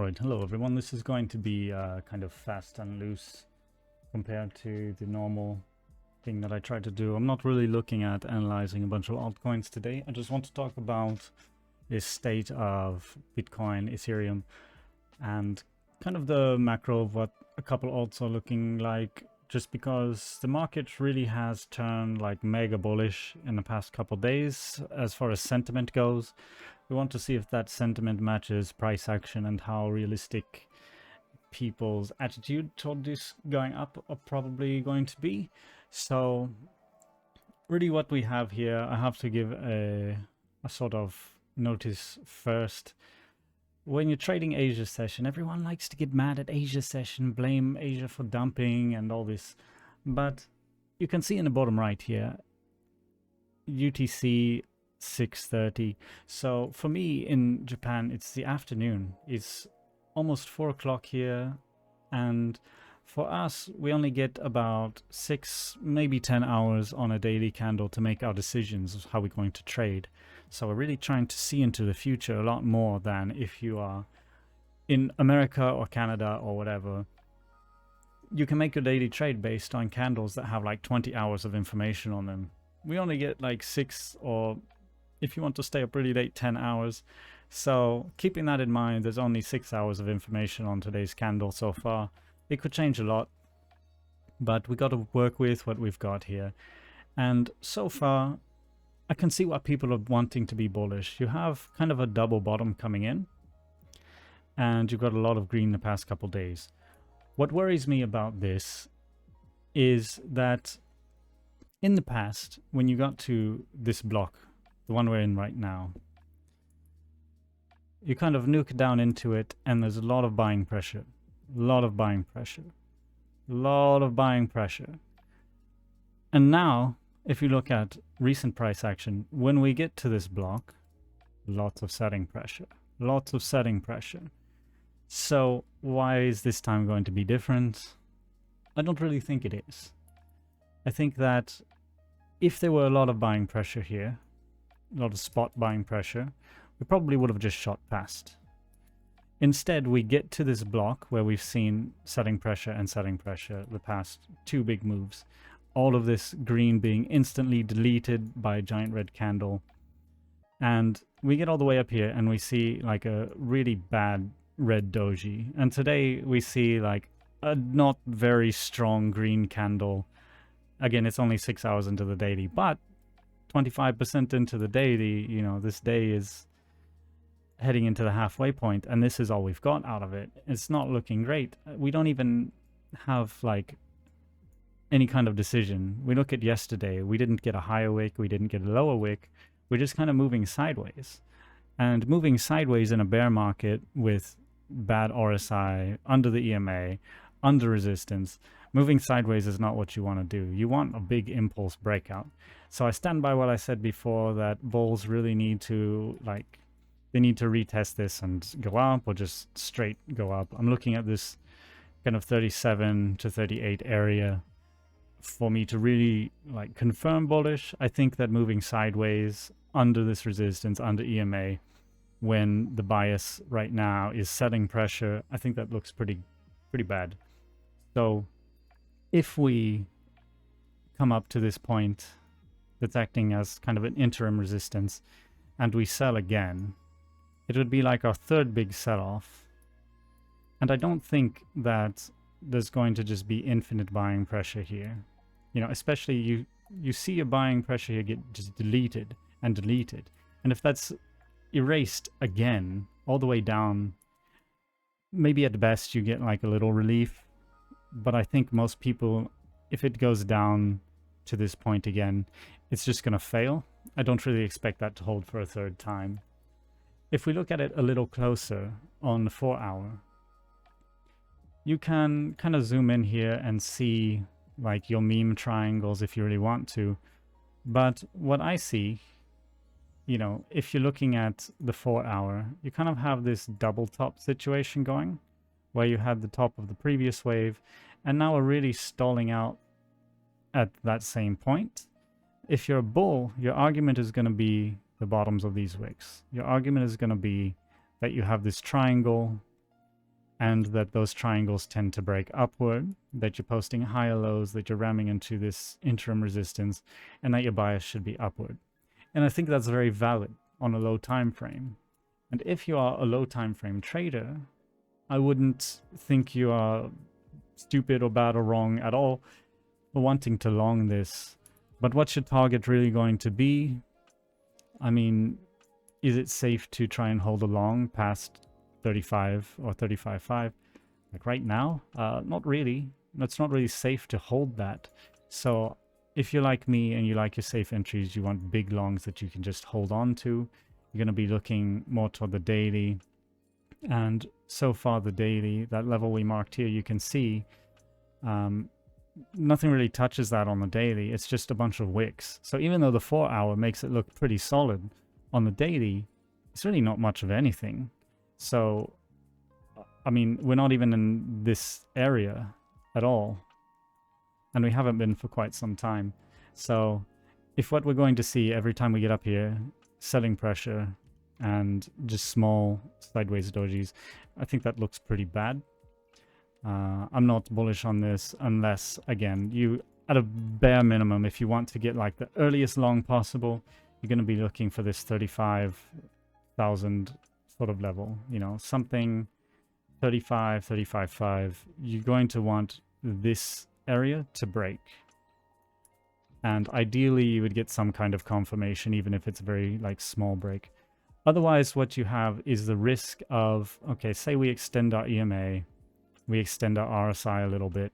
Right, hello everyone. This is going to be kind of fast and loose compared to the normal thing that I try to do. I'm not really looking at analyzing a bunch of altcoins today. I just want to talk about this state of Bitcoin, Ethereum, and kind of the macro of what a couple alts are looking like, just because the market really has turned like mega bullish in the past couple days as far as sentiment goes. We want to see if that sentiment matches price action and how realistic people's attitude toward this going up are probably going to be. So really what we have here, I have to give a sort of notice first. When you're trading Asia session, everyone likes to get mad at Asia session, blame Asia for dumping and all this. But you can see in the bottom right here, UTC 6:30. So for me in Japan, it's the afternoon. It's almost 4 o'clock here. And for us, we only get about 6, maybe 10 hours on a daily candle to make our decisions of how we're going to trade. So we're really trying to see into the future a lot more than if you are in America or Canada or whatever. You can make your daily trade based on candles that have like 20 hours of information on them. We only get like 6, or if you want to stay up really late, 10 hours. So keeping that in mind, there's only 6 hours of information on today's candle so far. It could change a lot, but we got to work with what we've got here. And so far, I can see why people are wanting to be bullish. You have kind of a double bottom coming in, and you've got a lot of green the past couple days. What worries me about this is that in the past, when you got to this block, the one we're in right now, you kind of nuke down into it and there's a lot of buying pressure. A lot of buying pressure. A lot of buying pressure. And now, if you look at recent price action, when we get to this block, lots of setting pressure. Lots of setting pressure. So why is this time going to be different? I don't really think it is. I think that if there were a lot of buying pressure here, a lot of spot buying pressure, we probably would have just shot past. Instead, we get to this block where we've seen setting pressure and setting pressure the past 2 big moves. All of this green being instantly deleted by a giant red candle. And we get all the way up here and we see like a really bad red doji. And today we see like a not very strong green candle. Again, it's only 6 hours into the daily, but 25% into the daily, you know, this day is heading into the halfway point, and this is all we've got out of it. It's not looking great. We don't even have like any kind of decision. We look at yesterday, we didn't get a higher wick, we didn't get a lower wick. We're just kind of moving sideways. And moving sideways in a bear market with bad RSI, under the EMA, under resistance, moving sideways is not what you want to do. You want a big impulse breakout. So I stand by what I said before, that bulls really need to they need to retest this and go up, or just straight go up. I'm looking at this kind of 37 to 38 area for me to really like confirm bullish. I think that moving sideways under this resistance, under EMA, when the bias right now is setting pressure, I think that looks pretty bad. So if we come up to this point that's acting as kind of an interim resistance and we sell again, it would be like our 3rd big sell-off. And I don't think that there's going to just be infinite buying pressure here. You know, especially you see a buying pressure here get just deleted and deleted. And if that's erased again all the way down, maybe at best you get like a little relief. But I think most people, if it goes down to this point again, it's just going to fail. I don't really expect that to hold for a 3rd time. If we look at it a little closer on the 4 hour, you can kind of zoom in here and see like your meme triangles if you really want to. But what I see, you know, if you're looking at the 4 hour, you kind of have this double top situation going, where you had the top of the previous wave, and now we're really stalling out at that same point. If you're a bull, your argument is going to be the bottoms of these wicks. Your argument is going to be that you have this triangle and that those triangles tend to break upward, that you're posting higher lows, that you're ramming into this interim resistance, and that your bias should be upward. And I think that's very valid on a low time frame. And if you are a low time frame trader, I wouldn't think you are stupid or bad or wrong at all for wanting to long this. But what's your target really going to be? I mean, is it safe to try and hold a long past 35 or 35.5? Like right now? Not really. It's not really safe to hold that. So if you're like me and you like your safe entries, you want big longs that you can just hold on to, you're going to be looking more toward the daily. And so far the daily, that level we marked here, you can see nothing really touches that on the daily. It's just a bunch of wicks. So even though the 4 hour makes it look pretty solid, on the daily, it's really not much of anything. So, I mean, we're not even in this area at all. And we haven't been for quite some time. So, if what we're going to see every time we get up here, selling pressure and just small sideways dojis, I think that looks pretty bad. I'm not bullish on this unless, again, you, at a bare minimum, if you want to get like the earliest long possible, you're going to be looking for this 35,000 sort of level, you know, something 35, 35.5. You're going to want this area to break. And ideally, you would get some kind of confirmation, even if it's a very like small break. Otherwise, what you have is the risk of, okay, say we extend our EMA, we extend our RSI a little bit.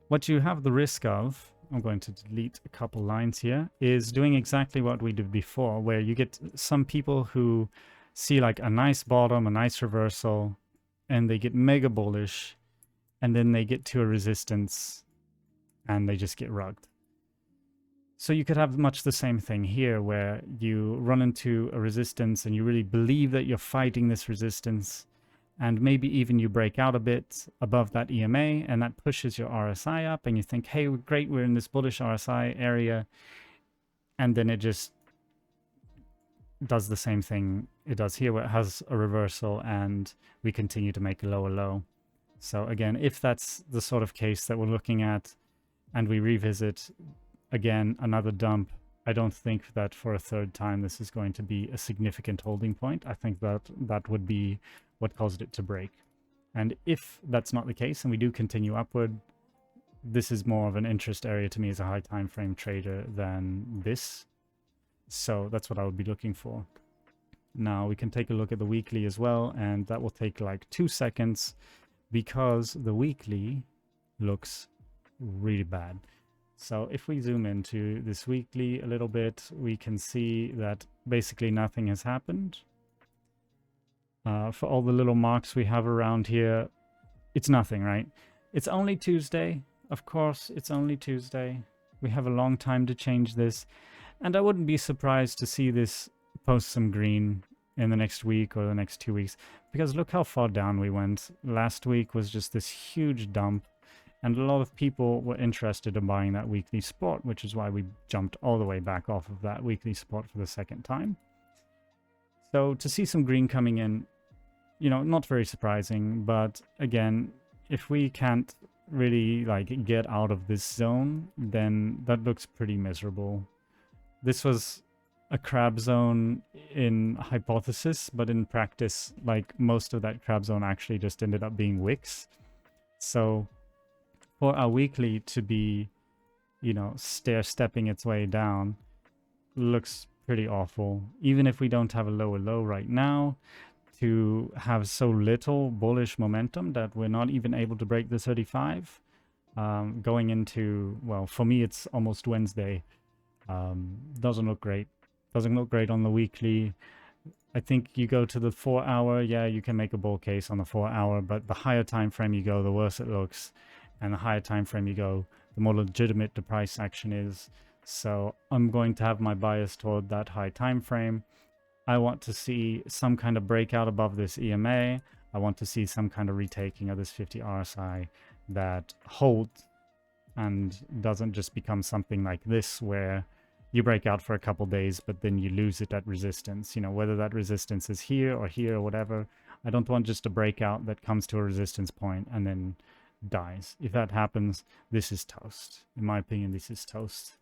What you have the risk of, I'm going to delete a couple lines here, is doing exactly what we did before, where you get some people who see like a nice bottom, a nice reversal, and they get mega bullish, and then they get to a resistance, and they just get rugged. So you could have much the same thing here, where you run into a resistance, and you really believe that you're fighting this resistance, and maybe even you break out a bit above that EMA, and that pushes your RSI up, and you think, hey, great, we're in this bullish RSI area, and then it just does the same thing it does here, where it has a reversal, and we continue to make a lower low. So again, if that's the sort of case that we're looking at, and we revisit, again, another dump, I don't think that for a third time this is going to be a significant holding point. I think that that would be what caused it to break. And if that's not the case and we do continue upward, this is more of an interest area to me as a high time frame trader than this. So that's what I would be looking for. Now we can take a look at the weekly as well, and that will take like 2 seconds because the weekly looks really bad. So if we zoom into this weekly a little bit, we can see that basically nothing has happened. For all the little marks we have around here, it's nothing, right? It's only Tuesday. Of course, it's only Tuesday. We have a long time to change this. And I wouldn't be surprised to see this post some green in the next week or the next 2 weeks. Because look how far down we went. Last week was just this huge dump. And a lot of people were interested in buying that weekly spot, which is why we jumped all the way back off of that weekly spot for the second time. So to see some green coming in, you know, not very surprising. But again, if we can't really like get out of this zone, then that looks pretty miserable. This was a crab zone in hypothesis, but in practice, like most of that crab zone actually just ended up being wicks. So for our weekly to be, you know, stair-stepping its way down looks pretty awful. Even if we don't have a lower low right now, to have so little bullish momentum that we're not even able to break the 35 going into, well, for me it's almost Wednesday. Doesn't look great. Doesn't look great on the weekly. I think you go to the 4 hour, yeah, you can make a bull case on the 4 hour, but the higher time frame you go, the worse it looks. And the higher time frame you go, the more legitimate the price action is. So I'm going to have my bias toward that high time frame. I want to see some kind of breakout above this EMA. I want to see some kind of retaking of this 50 RSI that holds and doesn't just become something like this where you break out for a couple days, but then you lose it at resistance. You know, whether that resistance is here or whatever, I don't want just a breakout that comes to a resistance point and then dies. If that happens, this is toast. In my opinion, this is toast.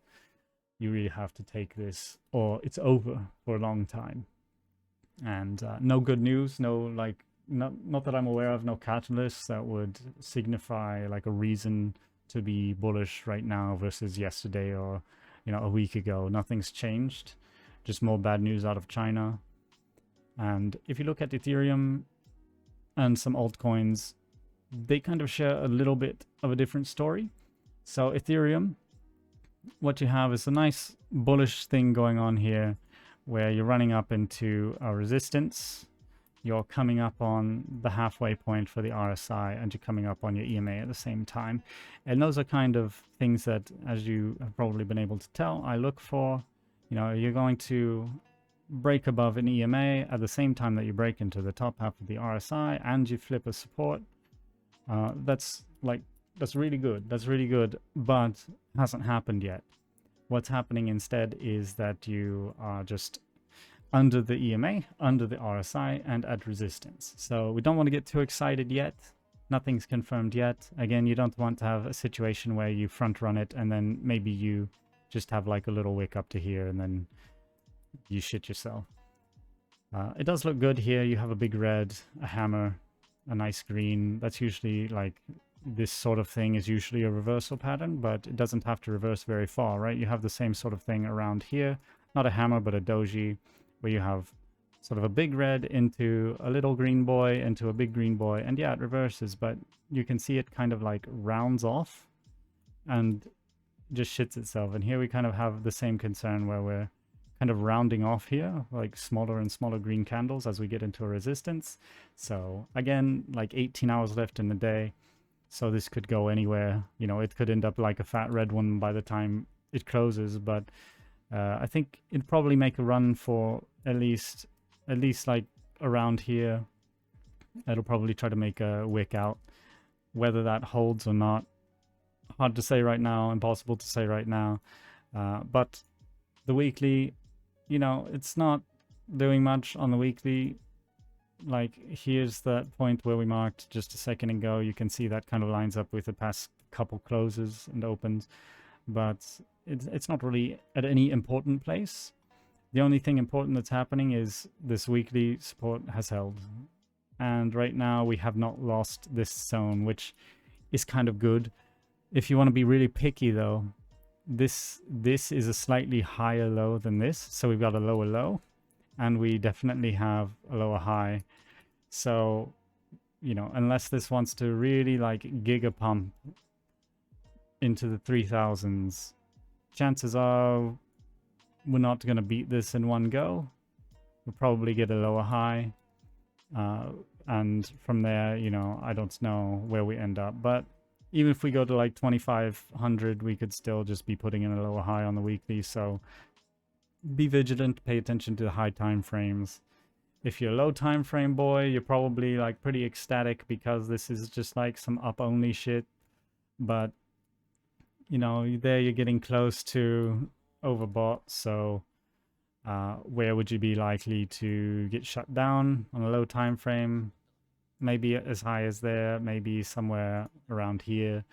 You really have to take this, or it's over for a long time. And no good news, no, like, not that I'm aware of, no catalysts that would signify like a reason to be bullish right now versus yesterday or, you know, a week ago. Nothing's changed, just more bad news out of China. And if you look at Ethereum and some altcoins, they kind of share a little bit of a different story. So Ethereum, what you have is a nice bullish thing going on here where you're running up into a resistance, you're coming up on the halfway point for the RSI, and you're coming up on your EMA at the same time. And those are kind of things that, as you have probably been able to tell, I look for. You know, you're going to break above an EMA at the same time that you break into the top half of the RSI and you flip a support. That's really good. That's really good, but hasn't happened yet. What's happening instead is that you are just under the EMA, under the RSI, and at resistance. So we don't want to get too excited yet. Nothing's confirmed yet. Again, you don't want to have a situation where you front run it and then maybe you just have like a little wick up to here and then you shit yourself. It does look good here. You have a big red, a hammer, a nice green. That's usually like, this sort of thing is usually a reversal pattern, but it doesn't have to reverse very far, right? You have the same sort of thing around here, not a hammer, but a doji, where you have sort of a big red into a little green boy, into a big green boy, and yeah, it reverses, but you can see it kind of like rounds off and just shits itself. And here we kind of have the same concern where we're kind of rounding off here, like smaller and smaller green candles as we get into a resistance. So again, like 18 hours left in the day. So this could go anywhere, you know, it could end up like a fat red one by the time it closes, but I think it'd probably make a run for at least like around here. It'll probably try to make a wick out. Whether that holds or not, hard to say right now, impossible to say right now. But the weekly, you know, it's not doing much on the weekly. Like, here's that point where we marked just a second ago. You can see that kind of lines up with the past couple closes and opens, but it's not really at any important place. The only thing important that's happening is this weekly support has held, and right now we have not lost this zone, which is kind of good. If you want to be really picky though, this is a slightly higher low than this, so we've got a lower low and we definitely have a lower high. So, you know, unless this wants to really like giga pump into the 3000s, chances are we're not going to beat this in one go. We'll probably get a lower high, and from there, you know, I don't know where we end up, but even if we go to like 2500, we could still just be putting in a lower high on the weekly. So be vigilant, pay attention to the high time frames. If you're a low time frame boy, you're probably like pretty ecstatic because this is just like some up only shit. But you know, there you're getting close to overbought. So where would you be likely to get shut down on a low time frame? Maybe as high as there, maybe somewhere around here.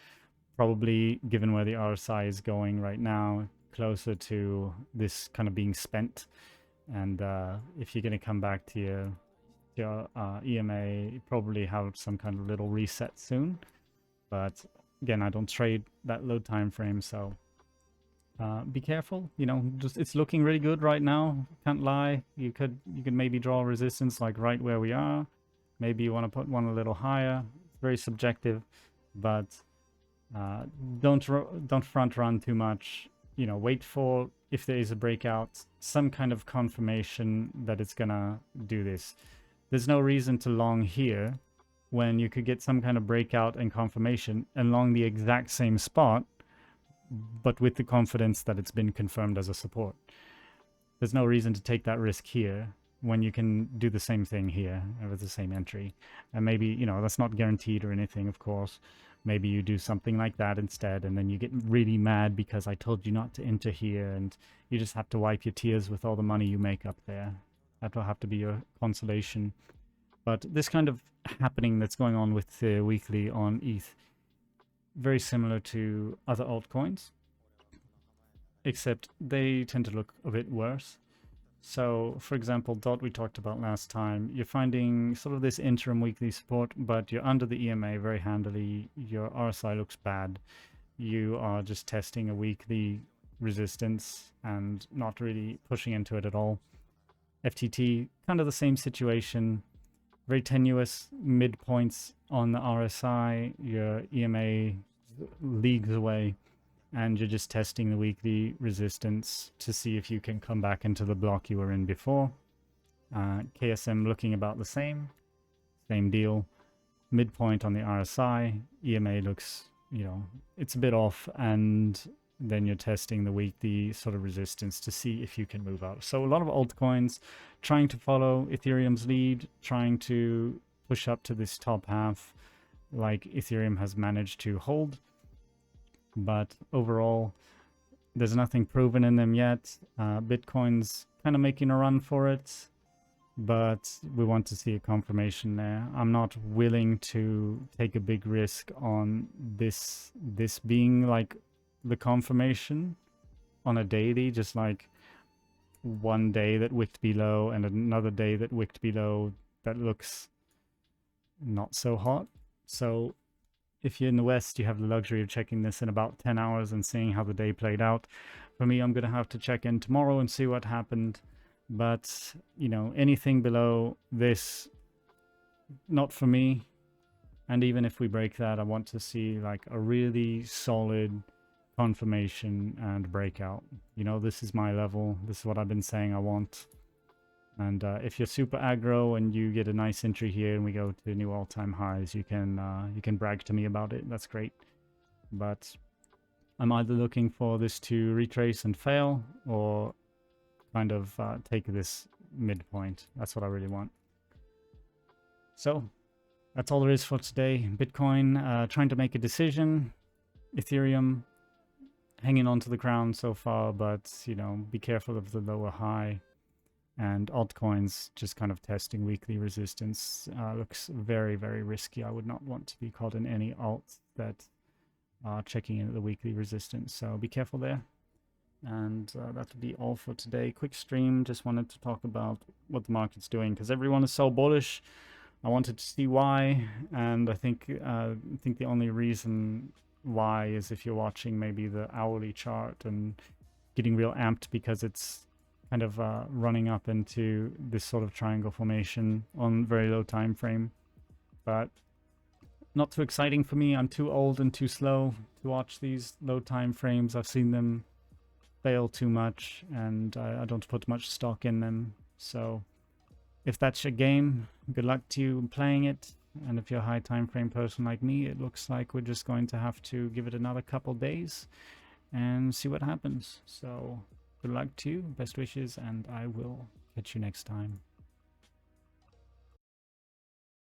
Probably, given where the RSI is going right now, closer to this kind of being spent. And if you're going to come back to your EMA, you probably have some kind of little reset soon. But again, I don't trade that low time frame, so be careful. You know, just it's looking really good right now. Can't lie. You could maybe draw resistance like right where we are. Maybe you want to put one a little higher. It's very subjective, but don't front run too much. You know, wait for, if there is a breakout, some kind of confirmation that it's gonna do this. There's no reason to long here when you could get some kind of breakout and confirmation along the exact same spot, but with the confidence that it's been confirmed as a support. There's no reason to take that risk here when you can do the same thing here with the same entry. And maybe, you know, that's not guaranteed or anything, of course. Maybe you do something like that instead, and then you get really mad because I told you not to enter here, and you just have to wipe your tears with all the money you make up there. That will have to be your consolation. But this kind of happening that's going on with the weekly on ETH, very similar to other altcoins, except they tend to look a bit worse. So, for example, DOT we talked about last time, you're finding sort of this interim weekly support, but you're under the EMA very handily. Your RSI looks bad. You are just testing a weekly resistance and not really pushing into it at all. FTT, kind of the same situation. Very tenuous midpoints on the RSI. Your EMA leagues away, and you're just testing the weekly resistance to see if you can come back into the block you were in before. KSM looking about the same deal. Midpoint on the RSI, EMA looks, you know, it's a bit off, and then you're testing the weekly sort of resistance to see if you can move out. So a lot of altcoins trying to follow Ethereum's lead, trying to push up to this top half like Ethereum has managed to hold. But overall, there's nothing proven in them yet. Bitcoin's kind of making a run for it, but we want to see a confirmation there. I'm not willing to take a big risk on this being like the confirmation on a daily, just like one day that wicked below and another day that wicked below that looks not so hot. So if you're in the West, you have the luxury of checking this in about 10 hours and seeing how the day played out. For me, I'm going to have to check in tomorrow and see what happened. But, you know, anything below this, not for me. And even if we break that, I want to see like a really solid confirmation and breakout. You know, this is my level. This is what I've been saying I want. And if you're super aggro and you get a nice entry here and we go to new all-time highs, you can brag to me about it. That's great. But I'm either looking for this to retrace and fail, or kind of take this midpoint. That's what I really want. So that's all there is for today. Bitcoin trying to make a decision. Ethereum hanging on to the crown so far, but you know, be careful of the lower high. And altcoins just kind of testing weekly resistance. Looks very, very risky. I would not want to be caught in any alts that are checking in at the weekly resistance. So be careful there. And that would be all for today. Quick stream. Just wanted to talk about what the market's doing because everyone is so bullish. I wanted to see why, and I think the only reason why is if you're watching maybe the hourly chart and getting real amped because it's kind of running up into this sort of triangle formation on very low time frame. But not too exciting for me. I'm too old and too slow to watch these low time frames. I've seen them fail too much, and I don't put much stock in them. So if that's your game, good luck to you playing it. And if you're a high time frame person like me, it looks like we're just going to have to give it another couple days and see what happens. So good luck to you, best wishes, and I will catch you next time.